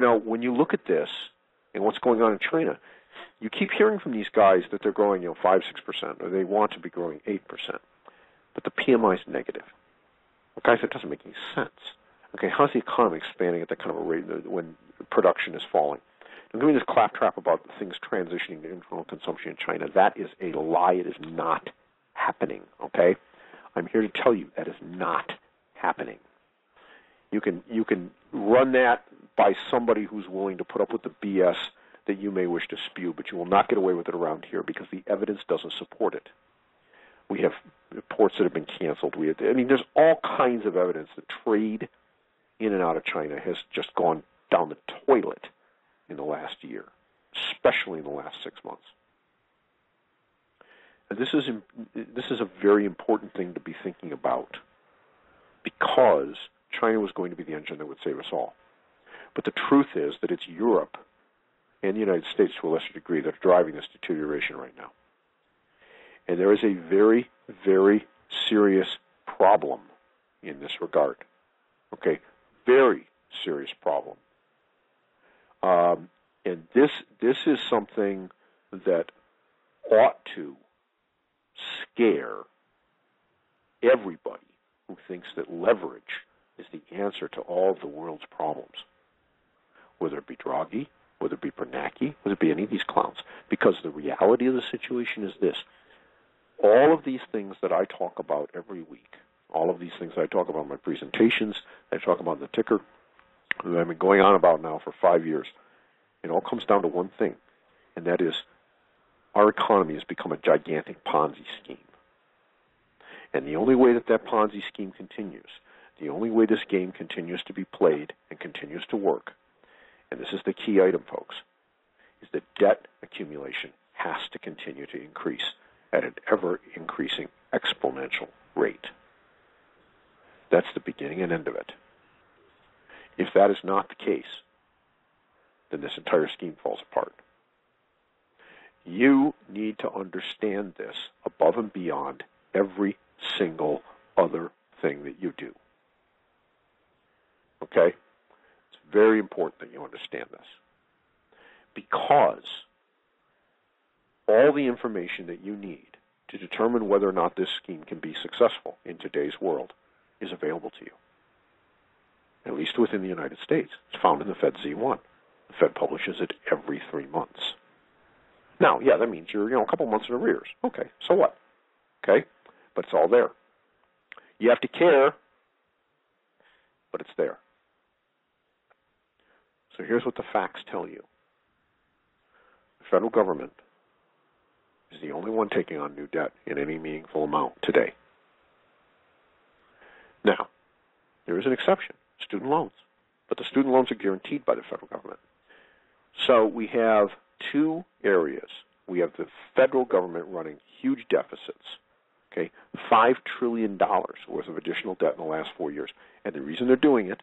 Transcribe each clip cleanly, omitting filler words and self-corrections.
when you look at this and what's going on in China, you keep hearing from these guys that they're growing, 5, 6%, or they want to be growing 8%. But the PMI is negative. Well, guys, that doesn't make any sense. Okay, how's the economy expanding at that kind of a rate when production is falling? Don't give me this claptrap about things transitioning to internal consumption in China. That is a lie. It is not happening, okay? I'm here to tell you that is not happening. You can run that by somebody who's willing to put up with the BS that you may wish to spew, but you will not get away with it around here because the evidence doesn't support it. We have ports that have been canceled. There's all kinds of evidence that trade in and out of China has just gone down the toilet in the last year, especially in the last 6 months. And this is a very important thing to be thinking about because China was going to be the engine that would save us all. But the truth is that it's Europe and the United States, to a lesser degree, that are driving this deterioration right now. And there is a very, very serious problem in this regard. Okay, very serious problem. And this is something that ought to scare everybody who thinks that leverage is the answer to all of the world's problems, whether it be Draghi, whether it be Bernanke, whether it be any of these clowns. Because the reality of the situation is this. All of these things that I talk about every week, all of these things I talk about in my presentations, I talk about in the ticker, that I've been going on about now for 5 years, it all comes down to one thing, and that is our economy has become a gigantic Ponzi scheme. And the only way that Ponzi scheme continues, the only way this game continues to be played and continues to work, and this is the key item, folks, is that debt accumulation has to continue to increase at an ever-increasing exponential rate. That's the beginning and end of it. If that is not the case, then this entire scheme falls apart. You need to understand this above and beyond every single other thing that you do. Okay? It's very important that you understand this. Because all the information that you need to determine whether or not this scheme can be successful in today's world is available to you. At least within the United States. It's found in the Fed Z1. The Fed publishes it every 3 months. Now, yeah, that means you're a couple months in arrears. Okay, so what? Okay, but it's all there. You have to care, but it's there. So here's what the facts tell you. The federal government is the only one taking on new debt in any meaningful amount today. Now, there is an exception, student loans. But the student loans are guaranteed by the federal government. So we have two areas. We have the federal government running huge deficits, okay, $5 trillion worth of additional debt in the last 4 years. And the reason they're doing it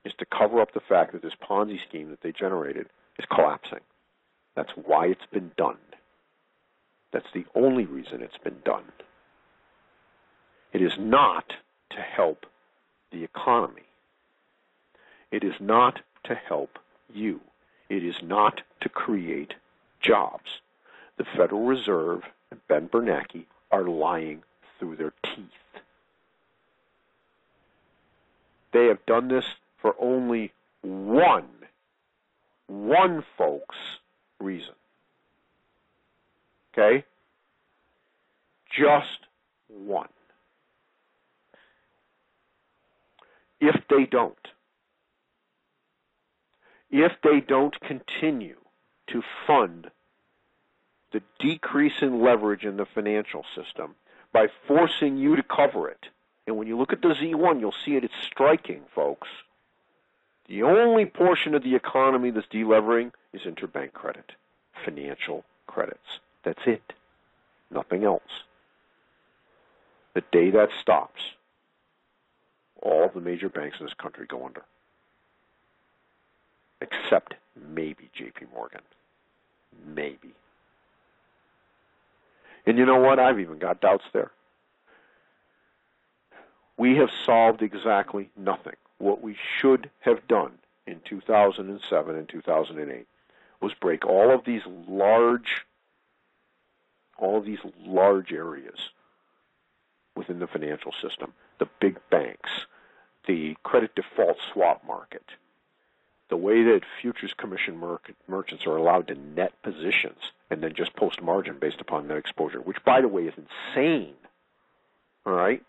is to cover up the fact that this Ponzi scheme that they generated is collapsing. That's why it's been done. That's the only reason it's been done. It is not to help the economy. It is not to help you. It is not to create jobs. The Federal Reserve and Ben Bernanke are lying through their teeth. They have done this for only one folks, reason. Okay? Just one. If they don't continue to fund the decrease in leverage in the financial system by forcing you to cover it, and when you look at the Z1, you'll see it. It's striking, folks. The only portion of the economy that's delevering is interbank credit, financial credits. That's it. Nothing else. The day that stops, all of the major banks in this country go under. Except maybe J.P. Morgan. Maybe. And you know what? I've even got doubts there. We have solved exactly nothing. What we should have done in 2007 and 2008 was break all of these large areas within the financial system, the big banks, the credit default swap market, the way that futures commission merchants are allowed to net positions and then just post margin based upon net exposure, which, by the way, is insane. All right?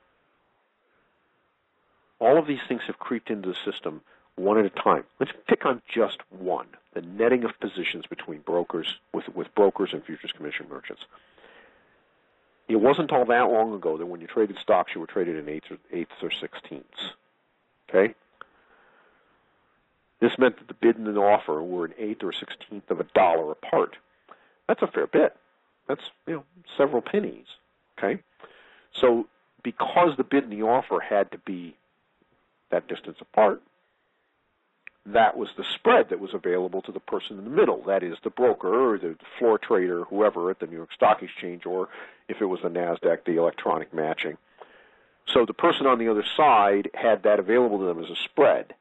All of these things have creeped into the system one at a time. Let's pick on just one, the netting of positions between brokers, with brokers and futures commission merchants. It wasn't all that long ago that when you traded stocks, you were traded in eighths or sixteenths. Okay? This meant that the bid and the offer were an eighth or sixteenth of a dollar apart. That's a fair bit. That's, several pennies. Okay? So because the bid and the offer had to be that distance apart, that was the spread that was available to the person in the middle. That is, the broker or the floor trader, whoever at the New York Stock Exchange, or if it was the NASDAQ, the electronic matching. So the person on the other side had that available to them as a spread.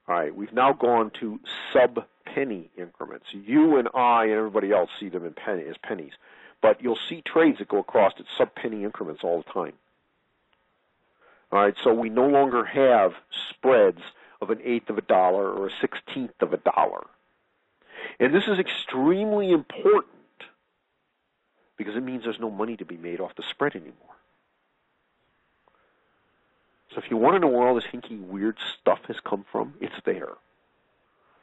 All right, we've now gone to sub-penny increments. You and I and everybody else see them as pennies. But you'll see trades that go across at sub-penny increments all the time. All right, so we no longer have spreads of an eighth of a dollar or a sixteenth of a dollar. And this is extremely important because it means there's no money to be made off the spread anymore. So if you want to know where all this hinky, weird stuff has come from, it's there.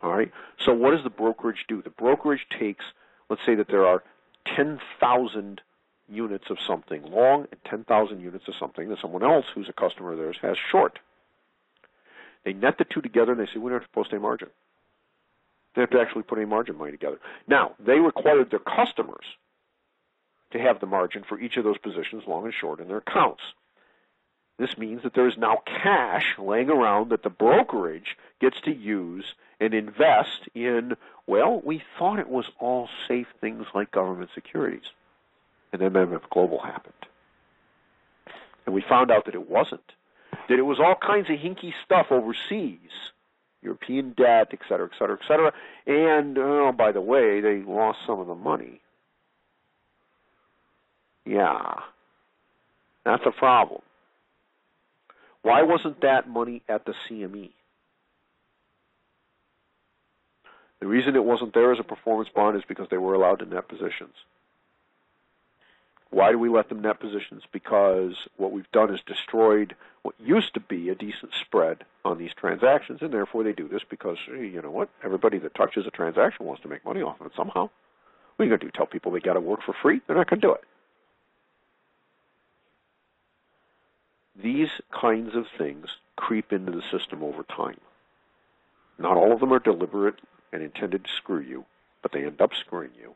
All right? So what does the brokerage do? The brokerage takes, let's say that there are 10,000 units of something long and 10,000 units of something that someone else who's a customer of theirs has short. They net the two together and they say, we don't have to post any margin. They have to actually put any margin money together. Now, they required their customers to have the margin for each of those positions, long and short, in their accounts. This means that there is now cash laying around that the brokerage gets to use and invest in, well, we thought it was all safe things like government securities. And then MMF Global happened. And we found out that it wasn't. That it was all kinds of hinky stuff overseas, European debt, et cetera, et cetera, et cetera. And, oh, by the way, they lost some of the money. Yeah, that's a problem. Why wasn't that money at the CME? The reason it wasn't there as a performance bond is because they were allowed to net positions. Why do we let them net positions? Because what we've done is destroyed what used to be a decent spread on these transactions, and therefore they do this because, hey, you know what, everybody that touches a transaction wants to make money off of it somehow. What are you going to do, tell people they got to work for free? They're not going to do it. These kinds of things creep into the system over time. Not all of them are deliberate and intended to screw you, but they end up screwing you.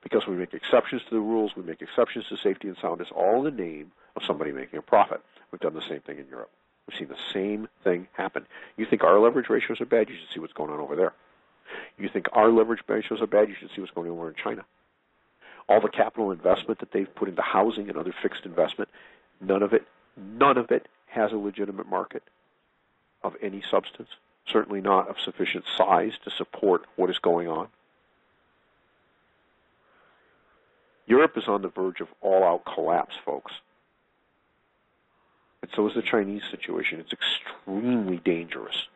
Because we make exceptions to the rules, we make exceptions to safety and soundness, all in the name of somebody making a profit. We've done the same thing in Europe. We've seen the same thing happen. You think our leverage ratios are bad, you should see what's going on over there. You think our leverage ratios are bad, you should see what's going on over in China. All the capital investment that they've put into housing and other fixed investment, none of it has a legitimate market of any substance, certainly not of sufficient size to support what is going on. Europe is on the verge of all-out collapse, folks. And so is the Chinese situation. It's extremely dangerous.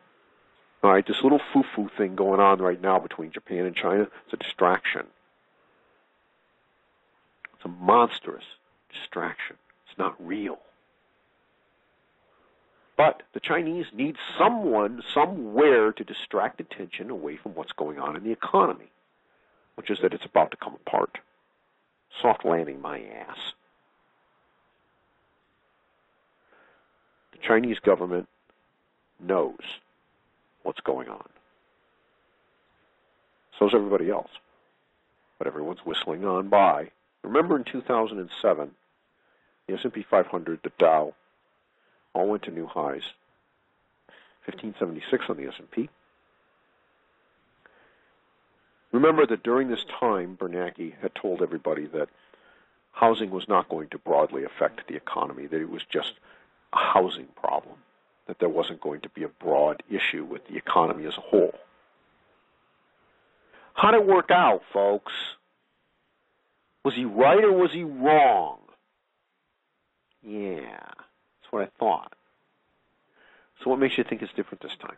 All right, this little foo-foo thing going on right now between Japan and China, it's a distraction. It's a monstrous distraction. It's not real. But the Chinese need someone, somewhere, to distract attention away from what's going on in the economy, which is that it's about to come apart. Soft landing my ass. The Chinese government knows what's going on. So does everybody else. But everyone's whistling on by. Remember in 2007, the S&P 500, the Dow, all went to new highs. 1576 on the S&P. Remember that during this time, Bernanke had told everybody that housing was not going to broadly affect the economy, that it was just a housing problem. that there wasn't going to be a broad issue with the economy as a whole. How'd it work out, folks? Was he right or was he wrong? Yeah, that's what I thought. So what makes you think it's different this time?